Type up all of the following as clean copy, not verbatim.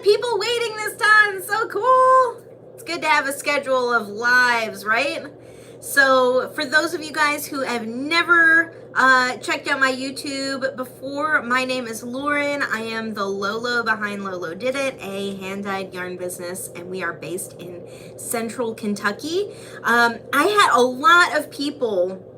had people waiting this time. So cool. It's good to have a schedule of lives, right? So for those of you guys who have never checked out my YouTube before, my name is Lauren. I am the Lolo behind lolodidit, a hand-dyed yarn business, and we are based in central Kentucky. I had a lot of people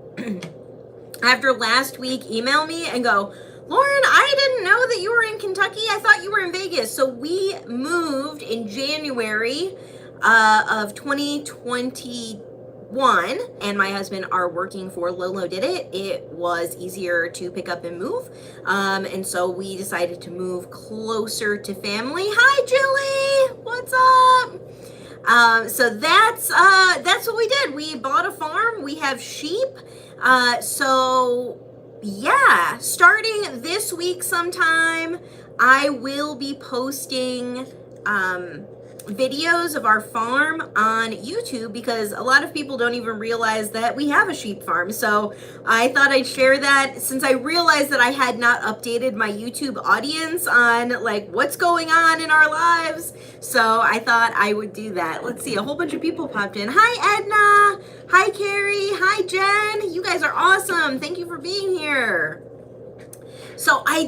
after last week email me and go, Lauren, I didn't know that you were in Kentucky. I thought you were in Vegas. So we moved in January of 2021, and my husband are working for lolodidit. It was easier to pick up and move, and so we decided to move closer to family. Hi, Julie. What's up? So that's what we did. We bought a farm. We have sheep. So yeah, starting this week sometime, I will be posting videos of our farm on YouTube, because a lot of people don't even realize that we have a sheep farm. So I thought I'd share that, since I realized that I had not updated my YouTube audience on like what's going on in our lives. So I thought I would do that. Let's see, a whole bunch of people popped in. Hi Edna, hi Carrie, hi Jen. You guys are awesome. Thank you for being here. So I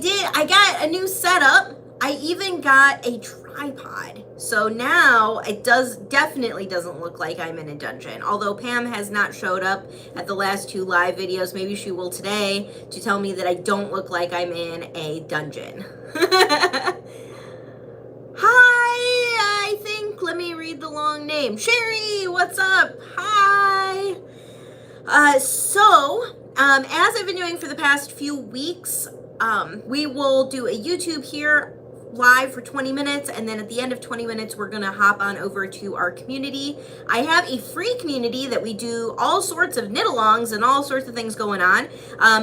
got a new setup. I even got a tripod. So now it definitely doesn't look like I'm in a dungeon. Although Pam has not showed up at the last 2 live videos, maybe she will today, to tell me that I don't look like I'm in a dungeon. Hi, I think, let me read the long name. Sherry, what's up? Hi. As I've been doing for the past few weeks, we will do a YouTube here live for 20 minutes, and then at the end of 20 minutes we're gonna hop on over to our community. I have a free community that we do all sorts of knit-alongs and all sorts of things going on,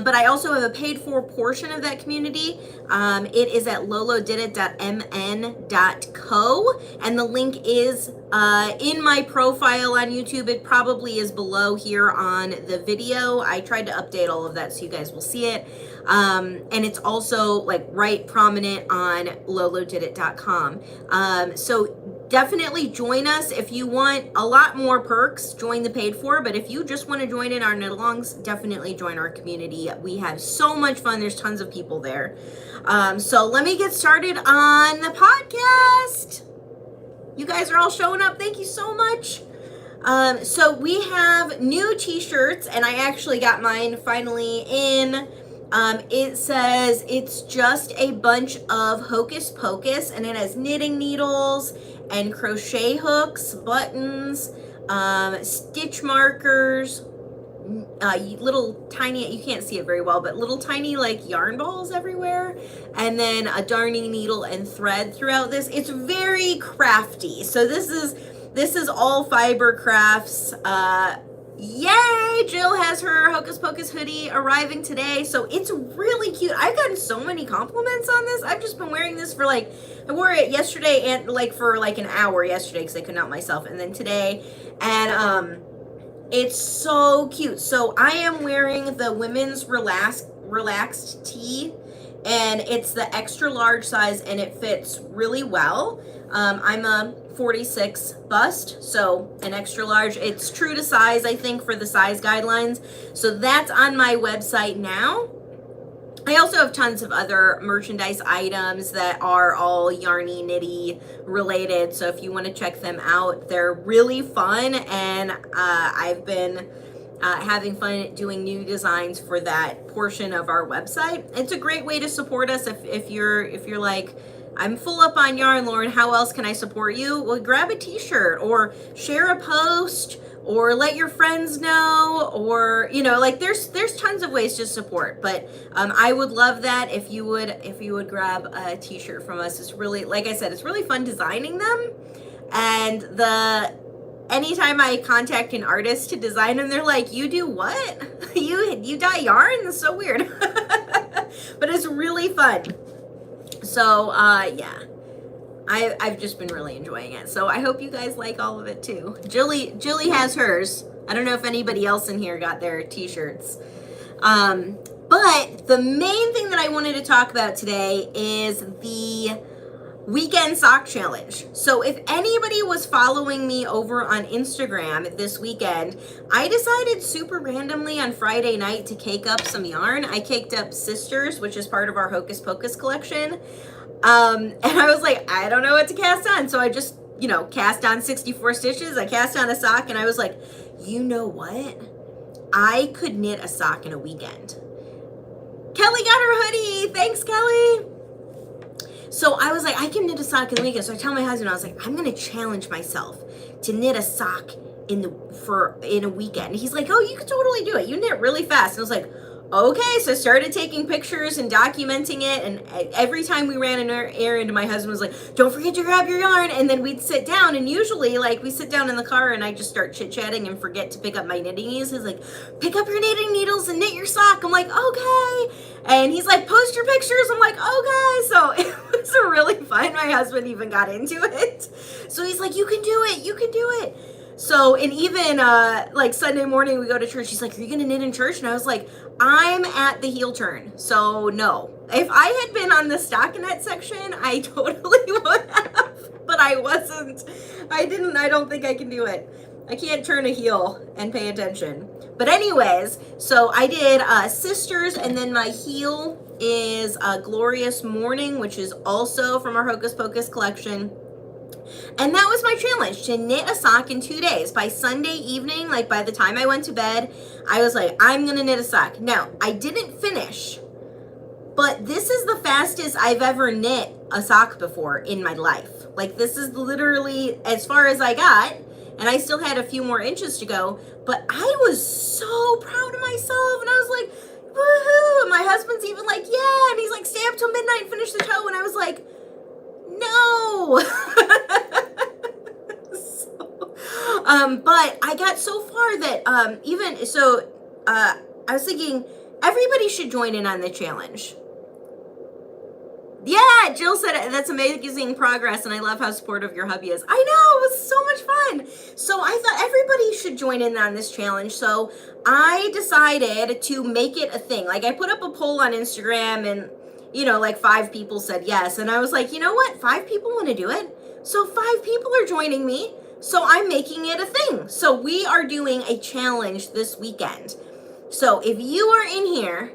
but I also have a paid-for portion of that community. It is at lolodidit.mn.co, and the link is in my profile on YouTube. It probably is below here on the video. I tried to update all of that so you guys will see it. And it's also like right prominent on lolodidit.com. So definitely join us if you want a lot more perks. Join the paid for, but if you just want to join in our knit-alongs, definitely join our community. We have so much fun. There's tons of people there. So let me get started on the podcast. You guys are all showing up. Thank you so much. So we have new t-shirts, and I actually got mine finally in. It says it's just a bunch of hocus pocus, and it has knitting needles and crochet hooks, buttons, stitch markers, little tiny, you can't see it very well, but little tiny like yarn balls everywhere, and then a darning needle and thread throughout this. It's very crafty. So this is all fiber crafts. Yay! Jill has her Hocus Pocus hoodie arriving today, so it's really cute. I've gotten so many compliments on this. I've just been wearing this for I wore it yesterday and for an hour yesterday because I couldn't help myself, and then today, and it's so cute. So I am wearing the women's relaxed tee, and it's the extra large size, and it fits really well. I'm a 46 bust, so an extra large. It's true to size, I think, for the size guidelines. So that's on my website now. I also have tons of other merchandise items that are all yarny, knitty related. So if you want to check them out, they're really fun, and I've been having fun doing new designs for that portion of our website. It's a great way to support us if you're like, I'm full up on yarn, Lauren, how else can I support you? Well, grab a t-shirt or share a post or let your friends know, or there's tons of ways to support, but I would love that if you would grab a t-shirt from us. It's really, like I said, it's really fun designing them, and anytime I contact an artist to design them, they're like, you do what? you dye yarn? That's so weird. But it's really fun. So yeah, I've just been really enjoying it. So I hope you guys like all of it too. Jilly has hers. I don't know if anybody else in here got their t-shirts. But the main thing that I wanted to talk about today is the weekend sock challenge. So if anybody was following me over on Instagram this weekend, I decided super randomly on Friday night to cake up some yarn. I caked up Sisters, which is part of our Hocus Pocus collection. And I was like, I don't know what to cast on. So I just, cast on 64 stitches. I cast on a sock and I was like, you know what? I could knit a sock in a weekend. Kelly got her hoodie. Thanks, Kelly. So I was like, I can knit a sock in the weekend. So I tell my husband, I was like, I'm going to challenge myself to knit a sock in a weekend. And he's like, oh, you can totally do it. You knit really fast. And I was like, okay. So I started taking pictures and documenting it. And every time we ran an errand, my husband was like, don't forget to grab your yarn. And then we'd sit down. And usually, we sit down in the car and I just start chit-chatting and forget to pick up my knitting needles. He's like, pick up your knitting needles and knit your sock. I'm like, okay. And he's like, post your pictures. I'm like, okay. So it was really fun. My husband even got into it. So he's like, you can do it. You can do it. So, and even Sunday morning we go to church. He's like, are you going to knit in church? And I was like, I'm at the heel turn. So no, if I had been on the stockinette section, I totally would have, but I wasn't. I don't think I can do it. I can't turn a heel and pay attention. But anyways, so I did Sisters, and then my heel is Glorious Morning, which is also from our Hocus Pocus collection. And that was my challenge, to knit a sock in 2 days. By Sunday evening, by the time I went to bed, I was like, I'm going to knit a sock. Now, I didn't finish, but this is the fastest I've ever knit a sock before in my life. This is literally as far as I got, and I still had a few more inches to go, but I was so proud of myself, and I was like, woohoo! And my husband's even like, yeah, and he's like, stay up till midnight and finish the toe, and I was like, no. But I got so far that I was thinking everybody should join in on the challenge. Yeah, Jill said that's amazing progress, and I love how supportive your hubby is. I know, it was so much fun. So I thought everybody should join in on this challenge. So I decided to make it a thing. I put up a poll on Instagram, and 5 people said yes. And I was like, you know what? 5 people want to do it. So 5 people are joining me. So I'm making it a thing. So we are doing a challenge this weekend. So if you are in here,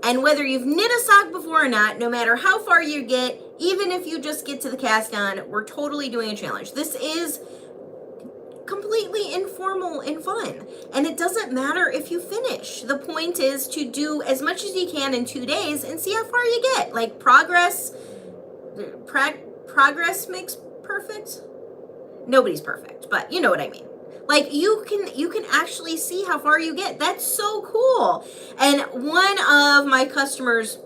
and whether you've knit a sock before or not, no matter how far you get, even if you just get to the cast on, we're totally doing a challenge. This is completely informal and fun. And it doesn't matter if you finish. The point is to do as much as you can in 2 days and see how far you get. Progress makes perfect. Nobody's perfect, but you know what I mean. You can actually see how far you get. That's so cool. And one of my customers,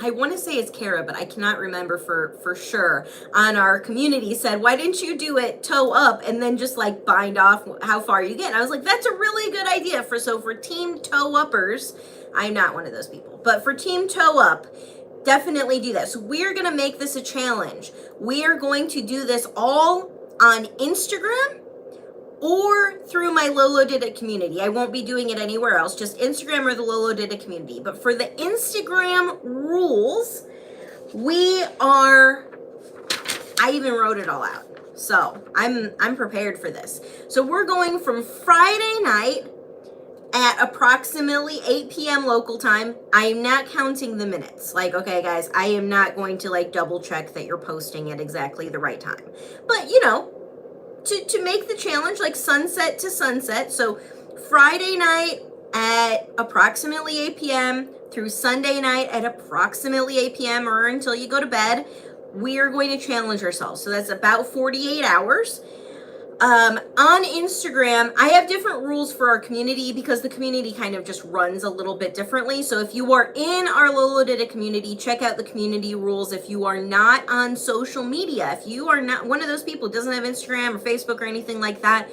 I want to say it's Kara, but I cannot remember for sure, on our community said, why didn't you do it toe up and then just bind off how far you get? And I was like, that's a really good idea. For team toe uppers, I'm not one of those people, but for team toe up, definitely do that. So we're going to make this a challenge. We are going to do this all on Instagram or through my lolodidit community. I won't be doing it anywhere else, just Instagram or the lolodidit community. But for the Instagram rules, I even wrote it all out. So I'm prepared for this. So we're going from Friday night at approximately 8 p.m. local time. I am not counting the minutes. Okay, guys, I am not going to double check that you're posting at exactly the right time. But, to make the challenge sunset to sunset. So Friday night at approximately 8 p.m. through Sunday night at approximately 8 p.m. or until you go to bed, we are going to challenge ourselves. So that's about 48 hours. On Instagram, I have different rules for our community because the community kind of just runs a little bit differently. So if you are in our lolodidit community, check out the community rules. If you are not on social media, if you are not one of those people who doesn't have Instagram or Facebook or anything like that,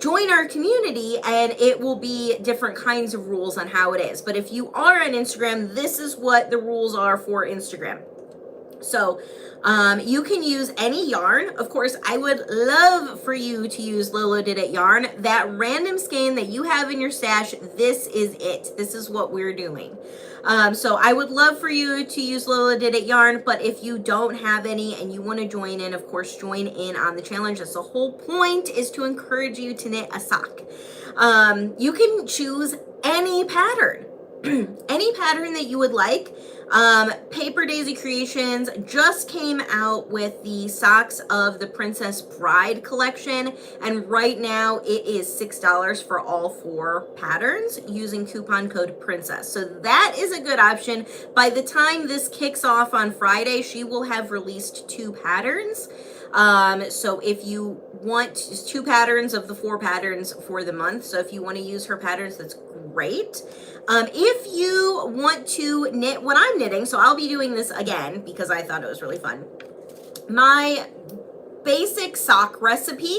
join our community and it will be different kinds of rules on how it is. But if you are on Instagram, this is what the rules are for Instagram. So you can use any yarn. Of course, I would love for you to use lolodidit yarn. That random skein that you have in your stash, this is it. This is what we're doing. So I would love for you to use lolodidit yarn, but if you don't have any and you want to join in, of course, join in on the challenge. That's the whole point, is to encourage you to knit a sock. You can choose any pattern. Any pattern that you would like. Paper Daisy Creations just came out with the Socks of the Princess Bride collection, and right now it is $6 for all 4 patterns using coupon code PRINCESS. So that is a good option. By the time this kicks off on Friday, she will have released 2 patterns. So if you want 2 patterns of the 4 patterns for the month, so if you want to use her patterns, that's great. If you want to knit what I'm knitting, so I'll be doing this again because I thought it was really fun. My basic sock recipe.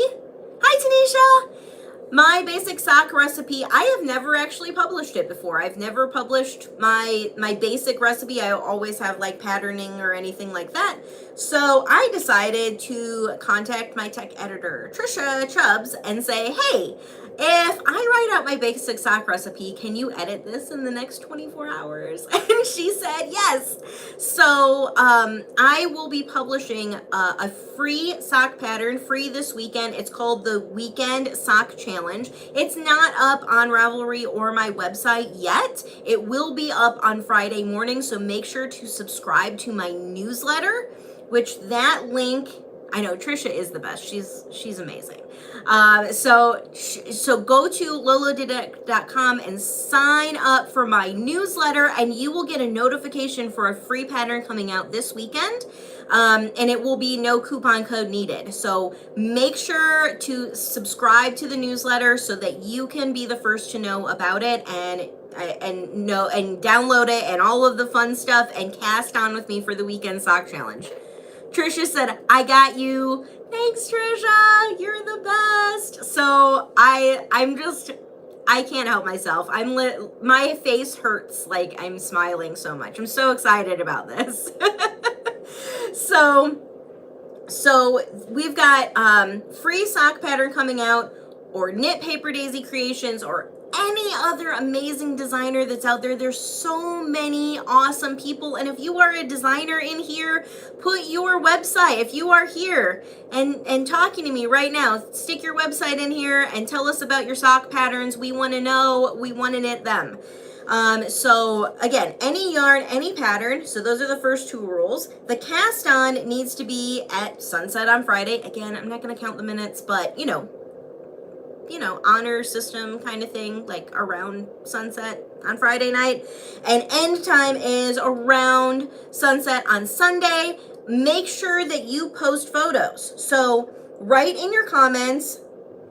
Hi, Tanisha. My basic sock recipe, I have never actually published it before. I've never published my basic recipe. I always have like patterning or anything like that. So I decided to contact my tech editor, Trisha Chubbs, and say, hey, if I write out my basic sock recipe, can you edit this in the next 24 hours? And she said yes. So I will be publishing a free sock pattern, free this weekend. It's called the Weekend Sock Challenge. It's not up on Ravelry or my website yet. It will be up on Friday morning, so make sure to subscribe to my newsletter, which that link, I know Trisha is the best. She's amazing. So go to lolodidit.com and sign up for my newsletter, and you will get a notification for a free pattern coming out this weekend. And it will be no coupon code needed. So make sure to subscribe to the newsletter so that you can be the first to know about it and download it and all of the fun stuff and cast on with me for the Weekend Sock Challenge. Trisha said, I got you. Thanks, Trisha. You're the best. So I can't help myself. My face hurts like I'm smiling so much. I'm so excited about this. So we've got free sock pattern coming out, or knit Paper Daisy Creations, or any other amazing designer that's out there. There's so many awesome people, and if you are a designer in here, put your website. If you are here and talking to me right now, stick your website in here and tell us about your sock patterns. We want to know. We want to knit them. So again, any yarn, any pattern. So those are the first 2 rules. The cast on needs to be at sunset on Friday. Again, I'm not going to count the minutes, but you know, honor system kind of thing, like around sunset on Friday night. And end time is around sunset on Sunday. Make sure that you post photos. So write in your comments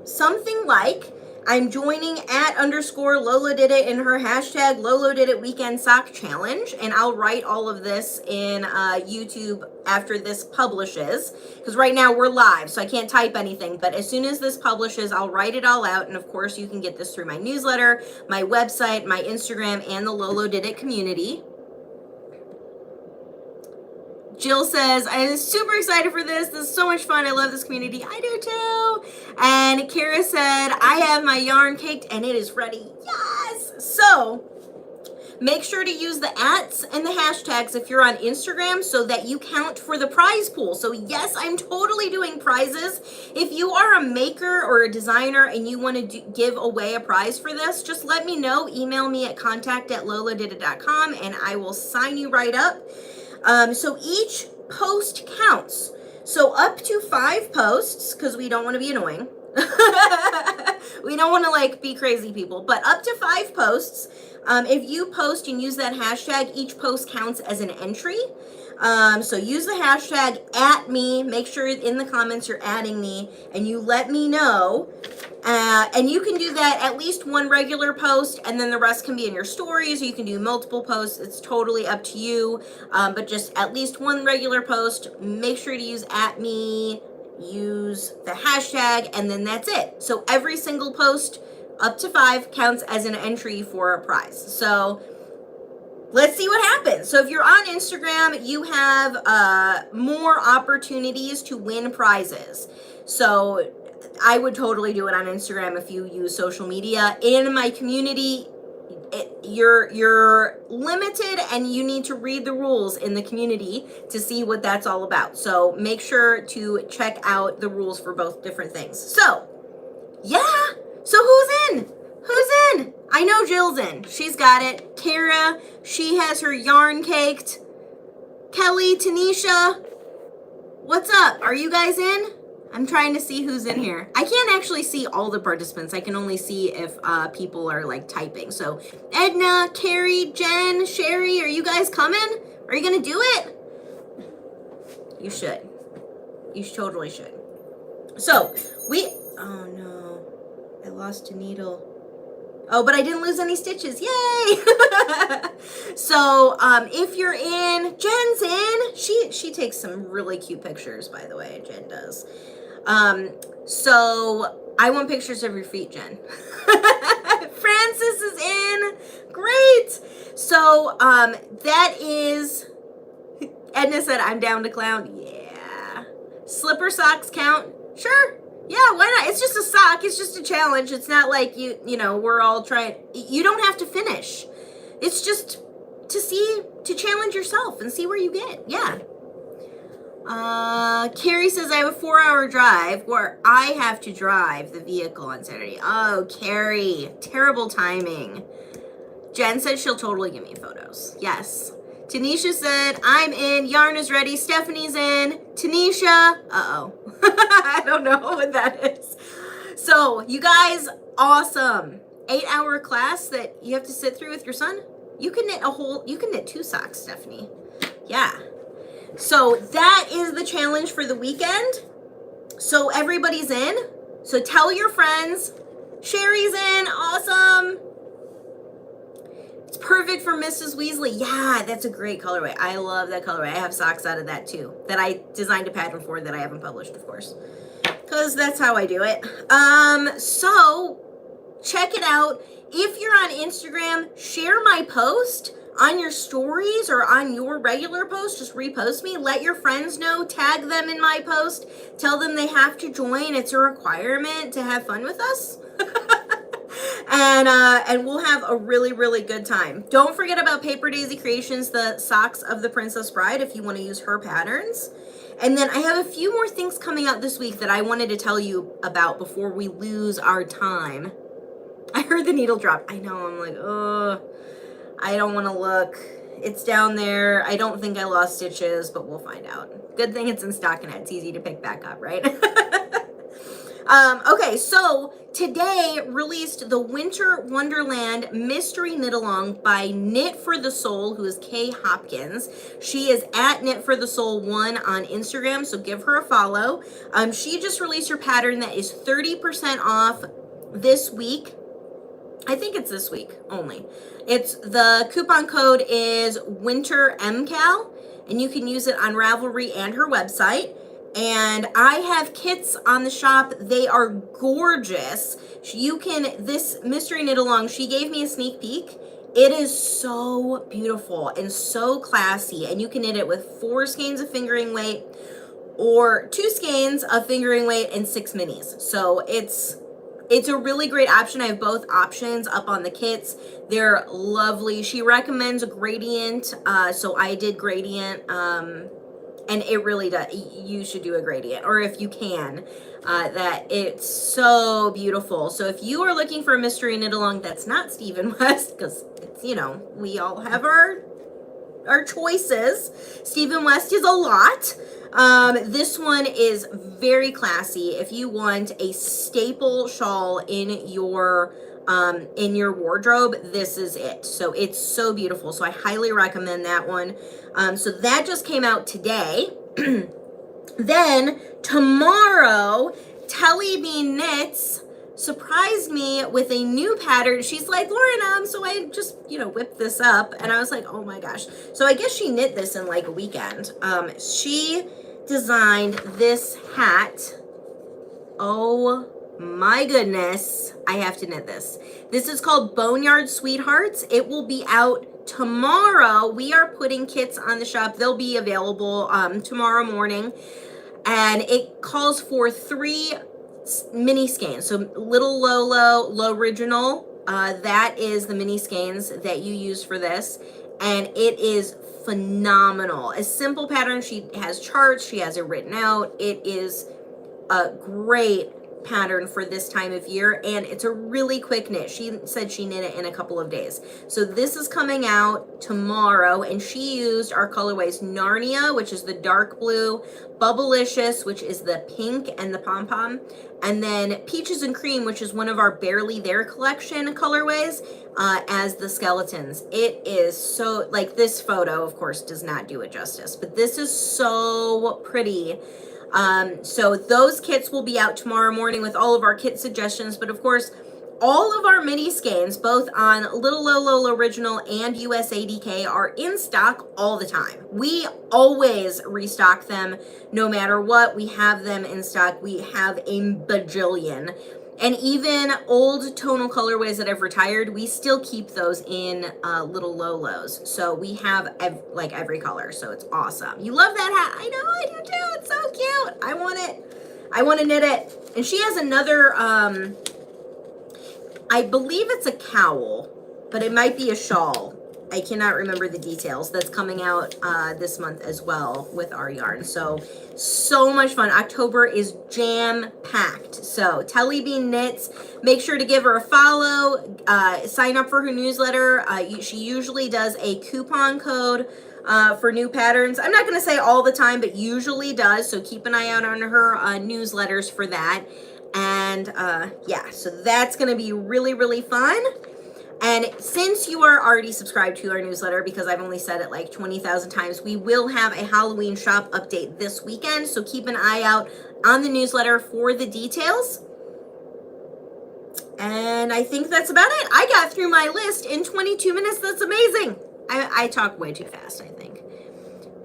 something like, I'm joining @_lolodidit in her hashtag lolodidit weekend sock challenge, and I'll write all of this in YouTube after this publishes, because right now we're live, so I can't type anything, but as soon as this publishes, I'll write it all out, and of course you can get this through my newsletter, my website, my Instagram, and the lolodidit community. Jill says, I'm super excited for this. This is so much fun. I love this community. I do too. And Kara said, I have my yarn caked and it is ready. Yes. So make sure to use the @ and the hashtags if you're on Instagram so that you count for the prize pool. So yes, I'm totally doing prizes. If you are a maker or a designer and you want to give away a prize for this, just let me know. Email me at contact@lolodidit.com and I will sign you right up. So each post counts. So up to 5 posts, because we don't want to be annoying. We don't want to like be crazy people, but up to 5 posts. If you post and use that hashtag, each post counts as an entry. So use the hashtag @me. Make sure in the comments you're adding me and you let me know. And you can do that at least 1 regular post, and then the rest can be in your stories, or you can do multiple posts. It's totally up to you. But just at least 1 regular post. Make sure to use @me, use the hashtag, and then that's it. So every single post up to 5 counts as an entry for a prize. So let's see what happens. So if you're on Instagram, you have more opportunities to win prizes. So I would totally do it on Instagram if you use social media. In my community, you're limited and you need to read the rules in the community to see what that's all about. So make sure to check out the rules for both different things. So yeah, so who's in? I know Jill's in. She's got it. Kara, she has her yarn caked. Kelly, Tanisha, what's up? Are you guys in? I'm trying to see who's in here. I can't actually see all the participants. I can only see if people are like typing. So Edna, Carrie, Jen, Sherry, are you guys coming? Are you gonna do it? You should. You totally should. So oh no, I lost a needle. Oh, but I didn't lose any stitches. Yay! So, if you're in, Jen's in. She takes some really cute pictures, by the way. Jen does. So I want pictures of your feet, Jen. Francis is in. Great. So, that is. Edna said, "I'm down to clown." Yeah. Slipper socks count? Sure. Yeah, why not? It's just a sock. It's just a challenge. It's not like you know, we're all trying. You don't have to finish. It's just to challenge yourself and see where you get. Yeah. Carrie says, I have a 4-hour drive where I have to drive the vehicle on Saturday. Oh, Carrie, terrible timing. Jen said she'll totally give me photos. Yes. Tanisha said, I'm in. Yarn is ready. Stephanie's in. Tanisha. Uh-oh. I don't know what that is. So, you guys, awesome. 8-hour class that you have to sit through with your son. You can knit 2 socks, Stephanie. Yeah. So, that is the challenge for the weekend. So, everybody's in. So, tell your friends. Sherry's in. Awesome. It's perfect for Mrs. Weasley. Yeah, that's a great colorway. I love that colorway. I have socks out of that too, that I designed a pattern for that I haven't published, of course, because that's how I do it. So check it out. If you're on Instagram, share my post on your stories or on your regular post. Just repost me. Let your friends know. Tag them in my post. Tell them they have to join. It's a requirement to have fun with us. And we'll have a really, really good time. Don't forget about Paper Daisy Creations, the socks of the Princess Bride, if you want to use her patterns. And then I have a few more things coming out this week that I wanted to tell you about before we lose our time. I heard the needle drop. I know, I'm like, oh, I don't want to look. It's down there. I don't think I lost stitches, but we'll find out. Good thing it's in stockinette. It's easy to pick back up, right? Okay, so today released the Winter Wonderland Mystery Knit Along by Knit for the Soul, who is Kay Hopkins. She is at Knit for the Soul 1 on Instagram, so give her a follow. She just released her pattern that is 30% off this week. I think it's this week only. It's the coupon code is WinterMCal, and you can use it on Ravelry and her website. And I have kits on the shop. They are gorgeous. This Mystery Knit Along, she gave me a sneak peek. It is so beautiful and so classy. And you can knit it with 4 skeins of fingering weight or 2 skeins of fingering weight and 6 minis. So it's a really great option. I have both options up on the kits. They're lovely. She recommends a gradient. So I did gradient. And it really does. You should do a gradient, or if you can, that it's so beautiful. So if you are looking for a mystery knit along that's not Stephen West, because it's, you know, we all have our choices. Stephen West is a lot. This one is very classy. If you want a staple shawl in your wardrobe, this is it. So it's so beautiful. So I highly recommend that one. So that just came out today. Then tomorrow, Telly Bean Knits surprised me with a new pattern. She's like, Lauren, so I just, whipped this up, and I was like, oh my gosh. So I guess she knit this in like a weekend. She designed this hat. Oh my goodness, I have to knit this. This is called Boneyard Sweethearts. It will be out tomorrow we are putting kits on the shop. They'll be available tomorrow morning, and it calls for 3 mini skeins. So Little Low Original, that is the mini skeins that you use for this, and it is phenomenal. A simple pattern. She has charts, she has it written out. It is a great pattern for this time of year, and it's a really quick knit. She said she knit it in a couple of days. So this is coming out tomorrow, and she used our colorways Narnia, which is the dark blue, Bubblicious, which is the pink and the pom-pom, and then Peaches and Cream, which is one of our Barely There collection colorways, as the skeletons. It is so, like, this photo of course does not do it justice, but this is so pretty. So those kits will be out tomorrow morning with all of our kit suggestions, but of course, all of our mini skeins, both on Little Low Original and USADK, are in stock all the time. We always restock them no matter what. We have them in stock. We have a bajillion. And even old tonal colorways that I've retired, we still keep those in Little Lows. So we have like every color, so it's awesome. You love that hat? I know, I do too. It's so cute. I want it. I want to knit it. And she has another, I believe it's a cowl, but it might be a shawl. I cannot remember the details. That's coming out this month as well with our yarn. So much fun. October is jam-packed. So Telly Bean Knits, make sure to give her a follow. Sign up for her newsletter. She usually does a coupon code for new patterns. I'm not going to say all the time, but usually does. So keep an eye out on her newsletters for that. And yeah, so that's going to be really, really fun. And since you are already subscribed to our newsletter, because I've only said it like 20,000 times, we will have a Halloween shop update this weekend. So keep an eye out on the newsletter for the details. And I think that's about it. I got through my list in 22 minutes. That's amazing. I talk way too fast, I think.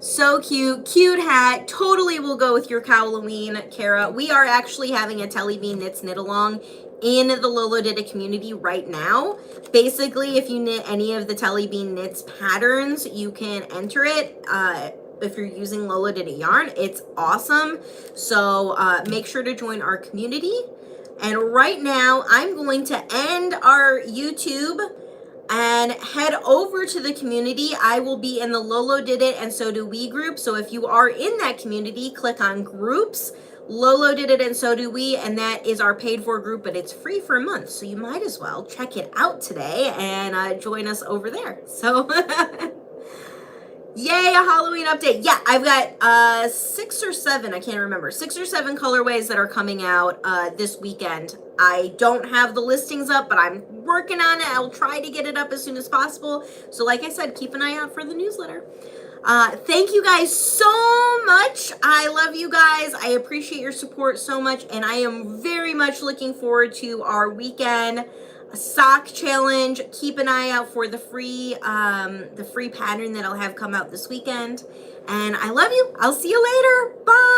So cute. Cute hat. Totally will go with your Halloween, Kara. We are actually having a Telly Bean Knits knit along in the lolodidit community right now. Basically, if you knit any of the Telly Bean Knits patterns, you can enter it. If you're using lolodidit yarn, it's awesome. So make sure to join our community. And right now, I'm going to end our YouTube and head over to the community. I will be in the lolodidit and So Do We group. So if you are in that community, click on groups, lolodidit and So Do We, and that is our paid for group, but it's free for a month. So you might as well check it out today and join us over there. So yay, a Halloween update. Yeah, I've got 6 or 7, I can't remember, 6 or 7 colorways that are coming out this weekend. I don't have the listings up, but I'm working on it. I'll try to get it up as soon as possible. So like I said, keep an eye out for the newsletter. Thank you guys so much. I love you guys. I appreciate your support so much, and I am very much looking forward to our weekend sock challenge. Keep an eye out for the free pattern that I'll have come out this weekend. And I love you. I'll see you later. Bye.